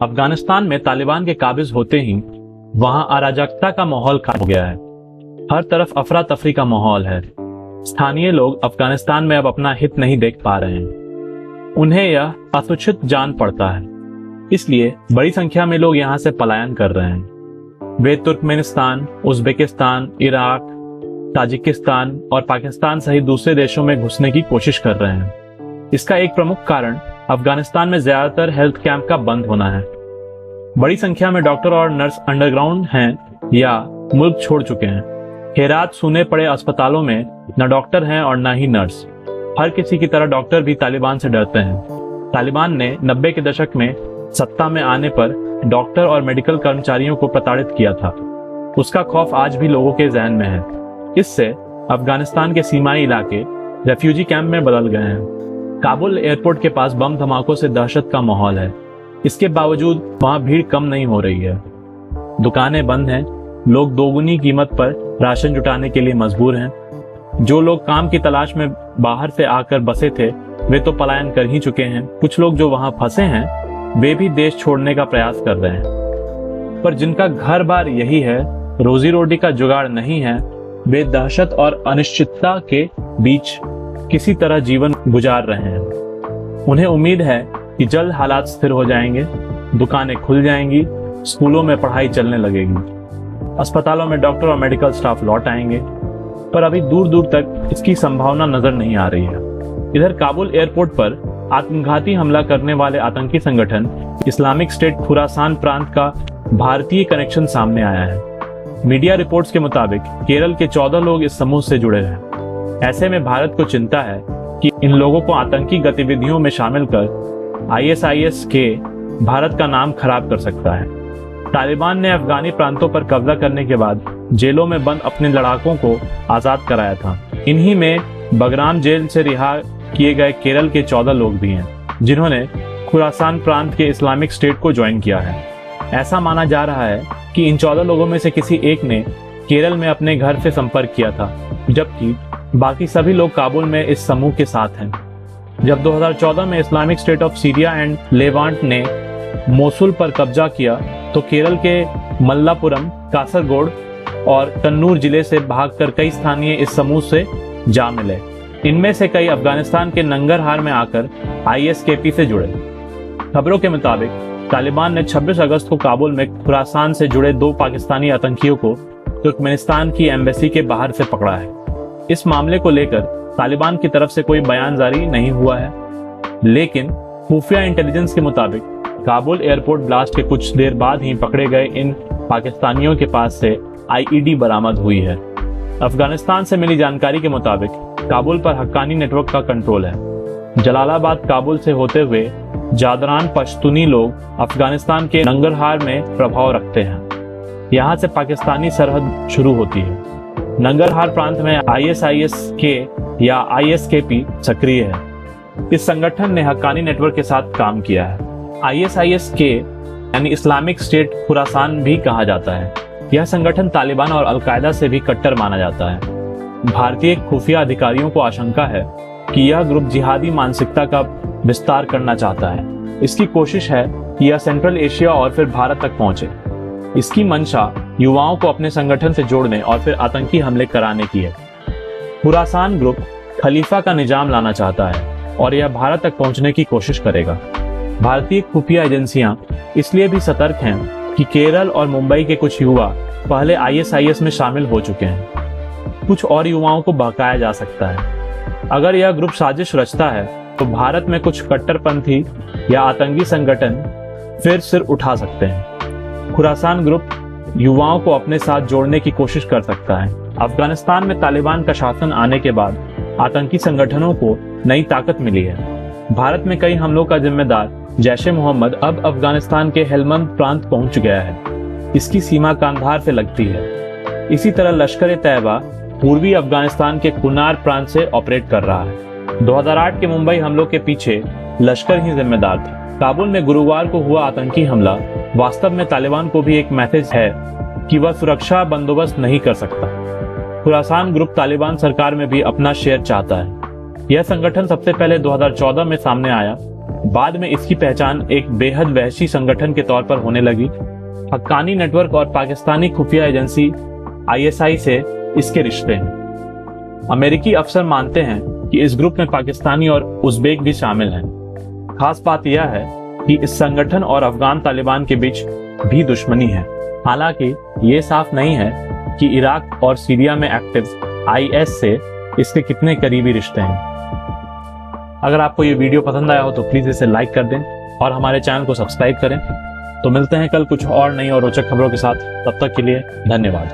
अफगानिस्तान में तालिबान के काबिज होते ही वहां अराजकता का माहौल खड़ा हो गया है। हर तरफ अफरा तफरी का माहौल है। स्थानीय लोग अफगानिस्तान में अब अपना हित नहीं देख पा रहे हैं। उन्हें यह असूचित जान पड़ता है, इसलिए बड़ी संख्या में लोग यहाँ से पलायन कर रहे हैं। वे तुर्कमेनिस्तान, उज्बेकिस्तान, इराक, ताजिकिस्तान और पाकिस्तान सहित दूसरे देशों में घुसने की कोशिश कर रहे हैं। इसका एक प्रमुख कारण अफगानिस्तान में ज्यादातर हेल्थ कैंप का बंद होना है। बड़ी संख्या में डॉक्टर और नर्स अंडरग्राउंड हैं या मुल्क छोड़ चुके हैं। हेरात सूने पड़े अस्पतालों में न डॉक्टर हैं और न ही नर्स। हर किसी की तरह डॉक्टर भी तालिबान से डरते हैं। तालिबान ने 90 के दशक में सत्ता में आने पर डॉक्टर और मेडिकल कर्मचारियों को प्रताड़ित किया था। उसका खौफ आज भी लोगों के जहन में है। इससे अफगानिस्तान के सीमाई इलाके रेफ्यूजी कैंप में बदल गए हैं। काबुल एयरपोर्ट के पास बम धमाकों से दहशत का माहौल है। इसके बावजूद वहां भीड़ कम नहीं हो रही है। दुकानें बंद हैं। लोग दोगुनी कीमत पर राशन जुटाने के लिए मजबूर हैं। जो लोग काम की तलाश में बाहर से आकर बसे थे वे तो पलायन कर ही चुके हैं। कुछ लोग जो वहां फंसे हैं वे भी देश छोड़ने का प्रयास कर रहे हैं। पर जिनका घर बार यही है, रोजी रोटी का जुगाड़ नहीं है, वे दहशत और अनिश्चितता के बीच किसी तरह जीवन गुजार रहे हैं। उन्हें उम्मीद है कि जल्द हालात स्थिर हो जाएंगे, दुकानें खुल जाएंगी, स्कूलों में पढ़ाई चलने लगेगी, अस्पतालों में डॉक्टर और मेडिकल स्टाफ लौट आएंगे। पर अभी दूर दूर तक इसकी संभावना नजर नहीं आ रही है। इधर काबुल एयरपोर्ट पर आत्मघाती हमला करने वाले आतंकी संगठन इस्लामिक स्टेट खुरासान प्रांत का भारतीय कनेक्शन सामने आया है। मीडिया रिपोर्ट्स के मुताबिक केरल के 14 लोग इस समूह से जुड़े हैं। ऐसे में भारत को चिंता है कि इन लोगों को आतंकी गतिविधियों में शामिल कर ISIS के भारत का नाम खराब कर सकता है। तालिबान ने अफगानी प्रांतों पर कब्जा करने के बाद जेलों में बंद अपने लड़ाकों को आजाद कराया था। इन्हीं में बगराम जेल से रिहा किए गए केरल के 14 लोग भी हैं, जिन्होंने खुरासान प्रांत के इस्लामिक स्टेट को ज्वाइन किया है। ऐसा माना जा रहा है कि इन 14 लोगों में से किसी एक ने केरल में अपने घर से संपर्क किया था, जबकि बाकी सभी लोग काबुल में इस समूह के साथ हैं। जब 2014 में Islamic state of Syria and Levant ने मोसुल पर कब्जा किया तो केरल के मल्लापुरम, कासरगोड और कन्नूर जिले से भागकर कई स्थानीय इस समूह से जा मिले। इनमें से कई अफगानिस्तान के नंगरहार में आकर ISKP से जुड़े। खबरों के मुताबिक तालिबान ने 26 अगस्त को काबुल में खुरासान से जुड़े 2 पाकिस्तानी आतंकियों को तुर्कमेनिस्तान की एम्बेसी के बाहर से पकड़ा है। इस मामले को लेकर तालिबान की तरफ से कोई बयान जारी नहीं हुआ है, लेकिन खुफिया इंटेलिजेंस के मुताबिक काबुल एयरपोर्ट ब्लास्ट के कुछ देर बाद ही पकड़े गए इन पाकिस्तानियों के पास से IED बरामद हुई है। अफगानिस्तान से मिली जानकारी के मुताबिक काबुल पर हक्कानी नेटवर्क का कंट्रोल है। जलालाबाद काबुल से होते हुए जादरान पश्तूनी लोग अफगानिस्तान के नंगरहार में प्रभाव रखते हैं। यहाँ से पाकिस्तानी सरहद शुरू होती है। नंगरहार प्रांत में ISIS के या ISKP सक्रिय है। इस संगठन ने हक्कानी नेटवर्क के साथ काम किया है। ISIS के यानी इस्लामिक स्टेट खुरासान भी कहा जाता है। यह संगठन तालिबान और अलकायदा से भी कट्टर माना जाता है। भारतीय खुफिया अधिकारियों को आशंका है कि यह ग्रुप जिहादी मानसिकता का विस्तार करना चाहता है। इसकी कोशिश है कि यह सेंट्रल एशिया और फिर भारत तक पहुंचे। इसकी मंशा युवाओं को अपने संगठन से जोड़ने और फिर आतंकी हमले कराने की है। खुरासान ग्रुप खलीफा का निजाम लाना चाहता है और यह भारत तक पहुंचने की कोशिश करेगा। भारतीय खुफिया एजेंसियां इसलिए भी सतर्क हैं कि केरल और मुंबई के कुछ युवा पहले ISIS में शामिल हो चुके हैं। कुछ और युवाओं को बहकाया जा सकता है। अगर यह ग्रुप साजिश रचता है तो भारत में कुछ कट्टरपंथी या आतंकी संगठन फिर सिर उठा सकते हैं। खुरासान ग्रुप युवाओं को अपने साथ जोड़ने की कोशिश कर सकता है। अफगानिस्तान में तालिबान का शासन आने के बाद आतंकी संगठनों को नई ताकत मिली है। भारत में कई हमलों का जिम्मेदार जैश-ए-मोहम्मद अब अफगानिस्तान के हेलमंद प्रांत पहुंच गया है। इसकी सीमा कांधार से लगती है। इसी तरह लश्कर-ए-तैयबा पूर्वी अफगानिस्तान के कुनार प्रांत से ऑपरेट कर रहा है। 2008 के मुंबई हमलों के पीछे लश्कर ही जिम्मेदार था। काबुल में गुरुवार को हुआ आतंकी हमला वास्तव में तालिबान को भी एक मैसेज है कि वह सुरक्षा बंदोबस्त नहीं कर सकता। खुरासान ग्रुप तालिबान सरकार में भी अपना शेयर चाहता है। यह संगठन सबसे पहले 2014 में सामने आया बाद में इसकी पहचान एक बेहद वहशी संगठन के तौर पर होने लगी। हक्कानी नेटवर्क और पाकिस्तानी खुफिया एजेंसी ISI से इसके रिश्ते हैं। अमेरिकी अफसर मानते हैं कि इस ग्रुप में पाकिस्तानी और उज़्बेक भी शामिल हैं। खास बात यह है कि इस संगठन और अफगान तालिबान के बीच भी दुश्मनी है। हालांकि ये साफ नहीं है कि इराक और सीरिया में एक्टिव IS से इसके कितने करीबी रिश्ते हैं। अगर आपको ये वीडियो पसंद आया हो तो प्लीज इसे लाइक कर दें और हमारे चैनल को सब्सक्राइब करें। तो मिलते हैं कल कुछ और नई और रोचक खबरों के साथ। तब तक के लिए धन्यवाद।